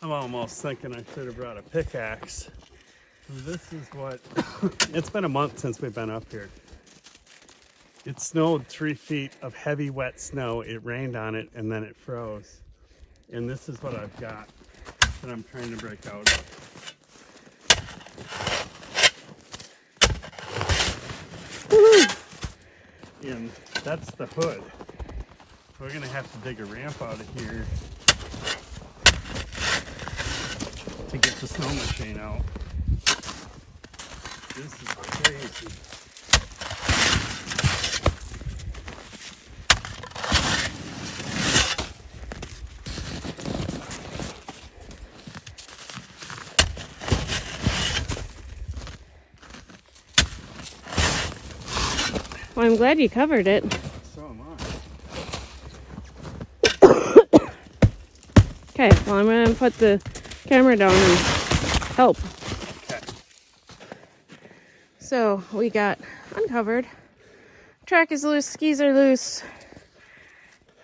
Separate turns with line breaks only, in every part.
I'm almost thinking I should have brought a pickaxe. This is what, it's been a month since we've been up here. It snowed 3 feet of heavy wet snow. It rained on it and then it froze. And this is what I've got that I'm trying to break out of. And that's the hood. We're gonna have to dig a ramp out of here to get the snow machine out. This is crazy.
Well, I'm glad you covered it.
So am I.
Okay, well, I'm going to put the camera down and help.
Okay.
So, we got uncovered. Track is loose, skis are loose.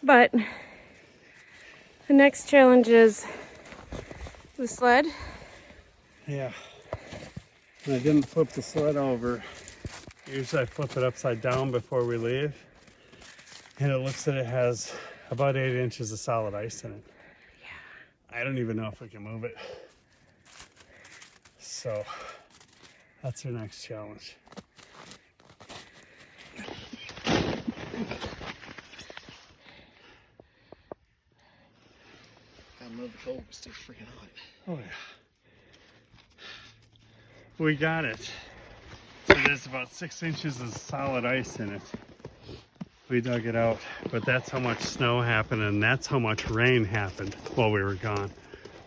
But the next challenge is the sled.
Yeah. And I didn't flip the sled over. Usually I flip it upside down before we leave. And it looks like it has about 8 inches of solid ice in it. Yeah. I don't even know if we can move it. So that's our next challenge.
Gotta move the cold, it's too freaking hot.
Oh yeah. We got it. So there's about 6 inches of solid ice in it. We dug it out, but that's how much snow happened, and that's how much rain happened while we were gone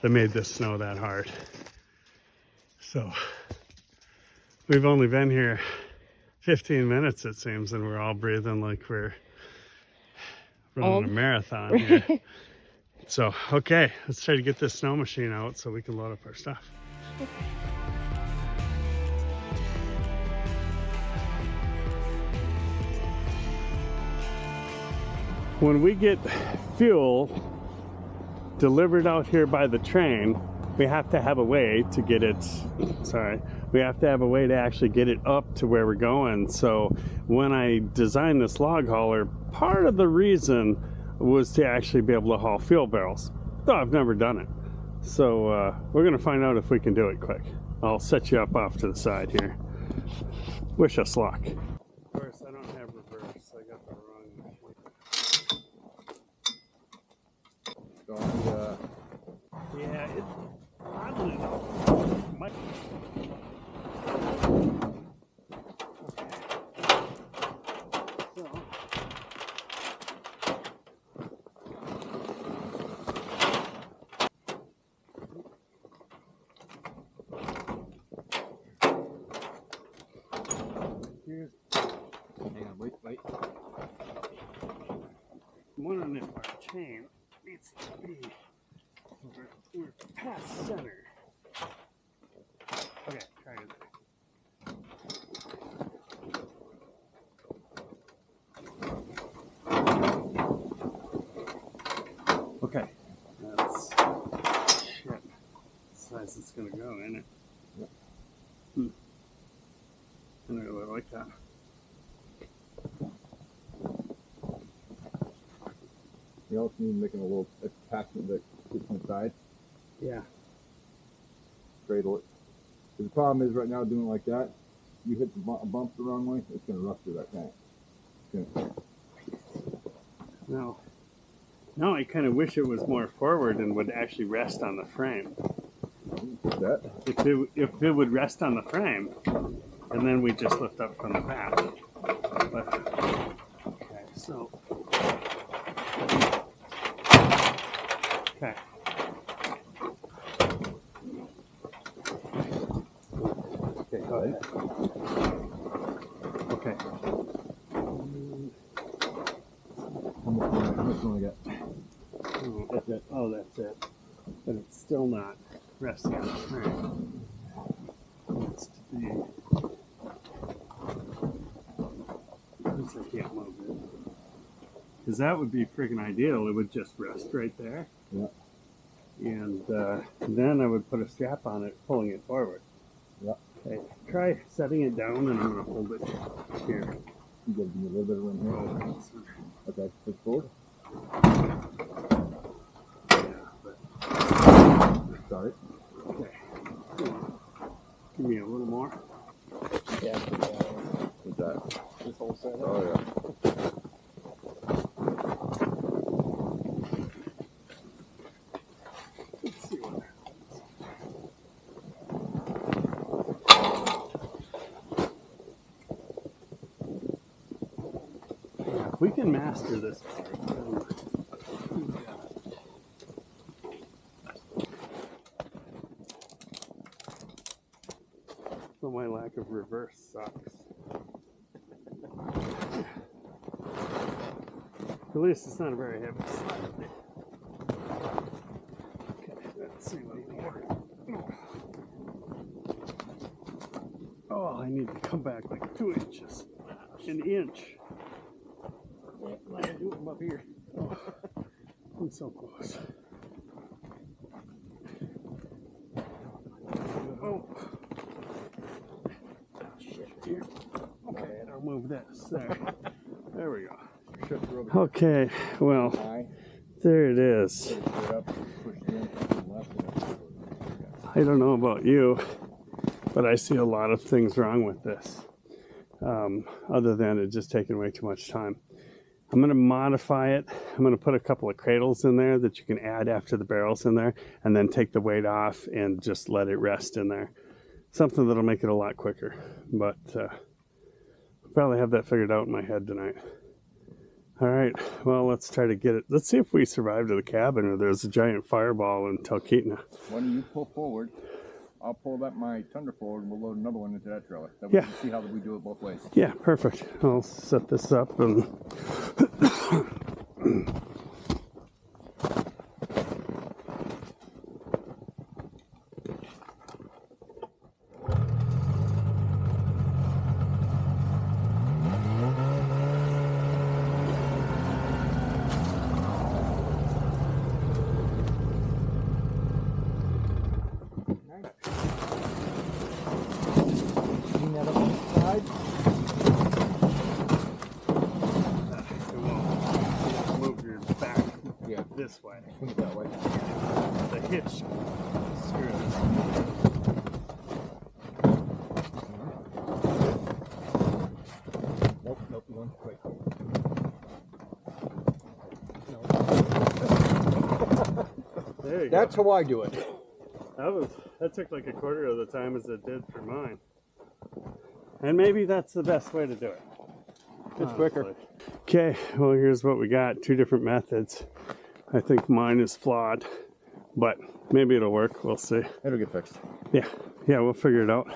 that made this snow that hard. So we've only been here 15 minutes, it seems, and we're all breathing like we're running a marathon here. So, okay, let's try to get this snow machine out so we can load up our stuff. When we get fuel delivered out here by the train, we have to have a way to get it, we have to have a way to actually get it up to where we're going. So when I designed this log hauler, part of the reason was to actually be able to haul fuel barrels, though I've never done it. So we're gonna find out if we can do it quick. I'll set you up off to the side here. Wish us luck. Of course, I don't have reverse. I got the wrong machine. Yeah, it oddly though. Might... Here's...
Hang on, wait.
I'm wondering if our chain needs to be we're past center. Okay, try it. Okay, that's shit. Size it's gonna go, isn't it?
Yep.
I don't really like that.
You also need making a little attachment that sits on the side.
Yeah.
Cradle it. The problem is right now doing it like that, you hit the bump the wrong way, it's going to rupture that tank.
No. No, I kind of wish it was more forward and would actually rest on the frame.
That?
If it would rest on the frame, and then we just lift up from the back. But, okay, so. Okay. Okay, go ahead. Okay.
How much do I get?
Oh, that's it. Oh, that's it. But it's still not resting on the frame. It needs to be. I can't move it. Because that would be freaking ideal. It would just rest right there.
Yeah.
and then I would put a strap on it, pulling it forward.
Yep.
Okay, try setting it down, and I'm going to hold it here.
You gotta give me a little bit of room here. Okay, push forward. Sorry.
Okay. Give me a little more.
Yeah. What's that?
This whole set.
Oh yeah.
Let's see what happens. Yeah, if we can master this part, so my lack of reverse sucks. At least it's not a very heavy slide. Okay, let's see what more. Oh, I need to come back like 2 inches. An inch.
I can do it from up here.
Oh, I'm so close. Oh. Shit. Here. Okay, I'll move this. There we go. Okay, well, there it is. I don't know about you, but I see a lot of things wrong with this, other than it just taking way too much time. I'm going to modify it. I'm going to put a couple of cradles in there that you can add after the barrels in there, and then take the weight off and just let it rest in there. Something that'll make it a lot quicker, but I'll probably have that figured out in my head tonight. All right, well, let's try to get it. Let's see if we survive to the cabin or there's a giant fireball in Talkeetna.
Why don't you pull forward? I'll pull my Thunder forward and we'll load another one into that trailer. Then we can see how we do it both ways.
Yeah, perfect. I'll set this up and... This way.
That way.
The hitch. Screw this.
Nope, you want to wait.
There you
That's
go.
how I do it.
That took like a quarter of the time as it did for mine. And maybe that's the best way to do it.
It's quicker.
Okay, well, here's what we got. 2 different methods. I think mine is flawed, but maybe it'll work. We'll see.
It'll get fixed.
Yeah, we'll figure it out.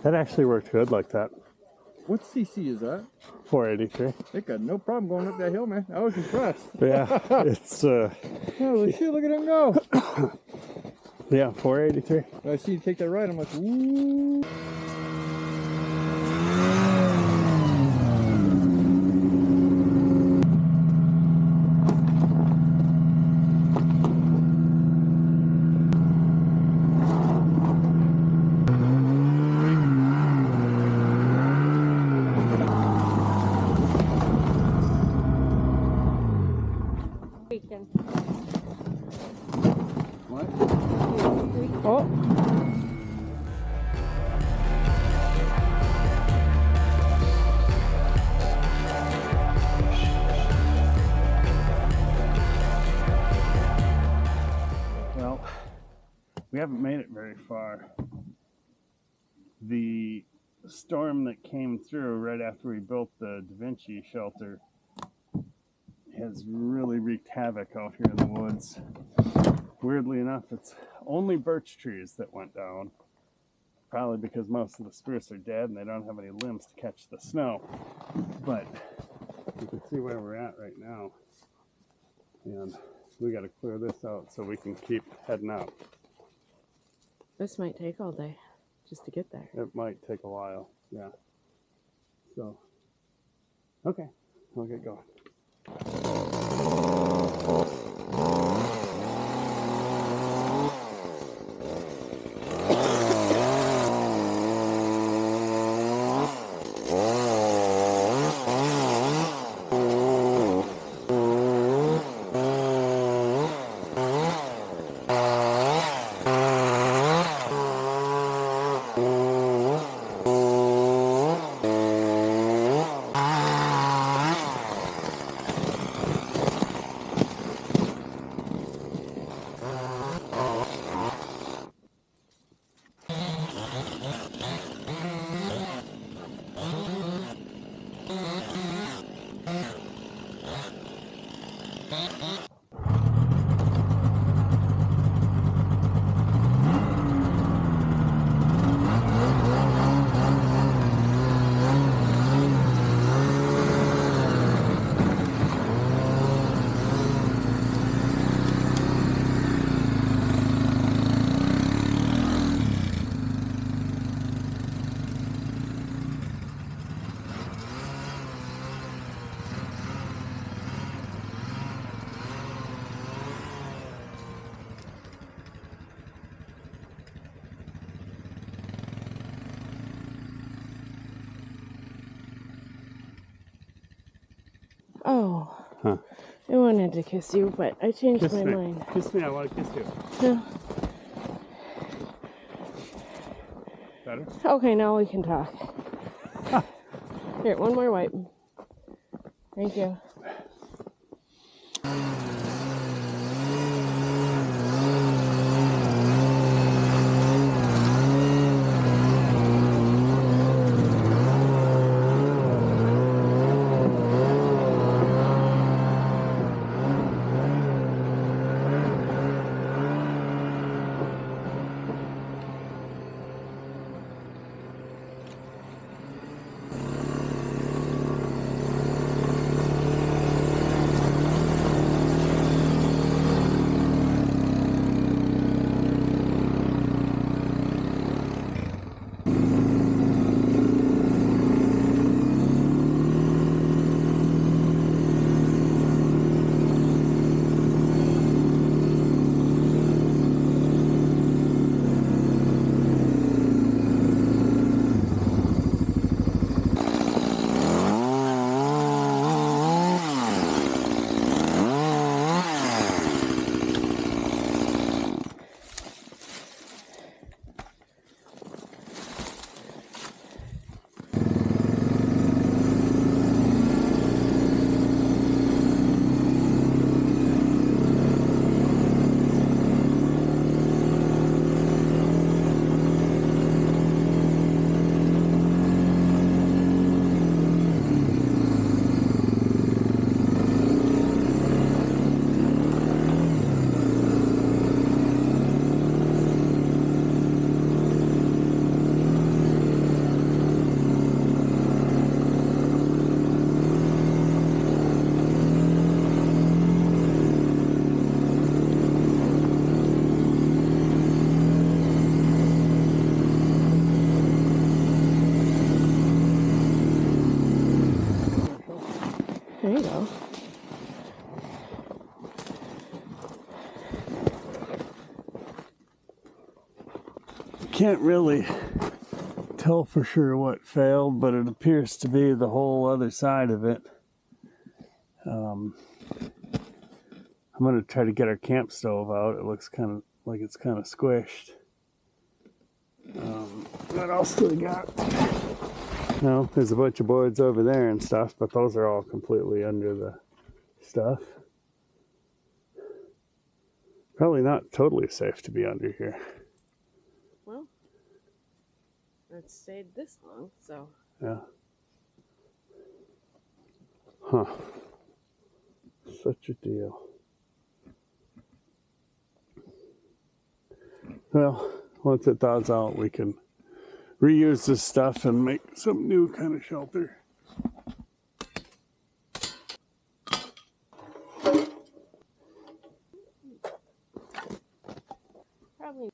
That actually worked good like that.
What CC is that?
483.
It got no problem going up that hill, man. I was impressed.
Yeah, it's
Holy shit, look at him go.
yeah, 483.
I see you take that right, I'm like, ooh. What?
Oh.
We haven't made it very far. The storm that came through right after we built the DaVinci shelter has really wreaked havoc out here in the woods. Weirdly enough, it's only birch trees that went down. Probably because most of the spruce are dead and they don't have any limbs to catch the snow. But you can see where we're at right now. And we got to clear this out so we can keep heading out.
This might take all day just to get there.
It might take a while, yeah. So, okay, we'll get going.
Oh,
Huh.
I wanted to kiss you, but I changed
Kiss
my
me.
mind.
Kiss me, I want to kiss you.
No.
Better?
Okay, now we can talk. Here, one more wipe. Thank you. There you go.
Can't really tell for sure what failed, but it appears to be the whole other side of it. I'm going to try to get our camp stove out. It looks kind of like it's kind of squished. What else do we got? No, there's a bunch of boards over there and stuff, but those are all completely under the stuff. Probably not totally safe to be under here.
it stayed this long, so.
Yeah. Huh. Such a deal. Well, once it thaws out, we can reuse this stuff and make some new kind of shelter.
Probably.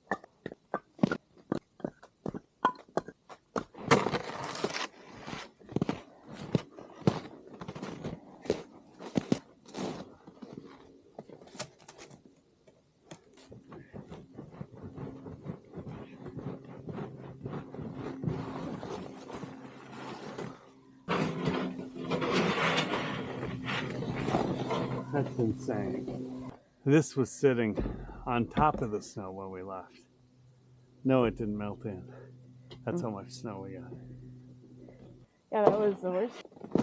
That's insane. This was sitting on top of the snow when we left. No, it didn't melt in. That's how much snow we got.
Yeah, that was the worst.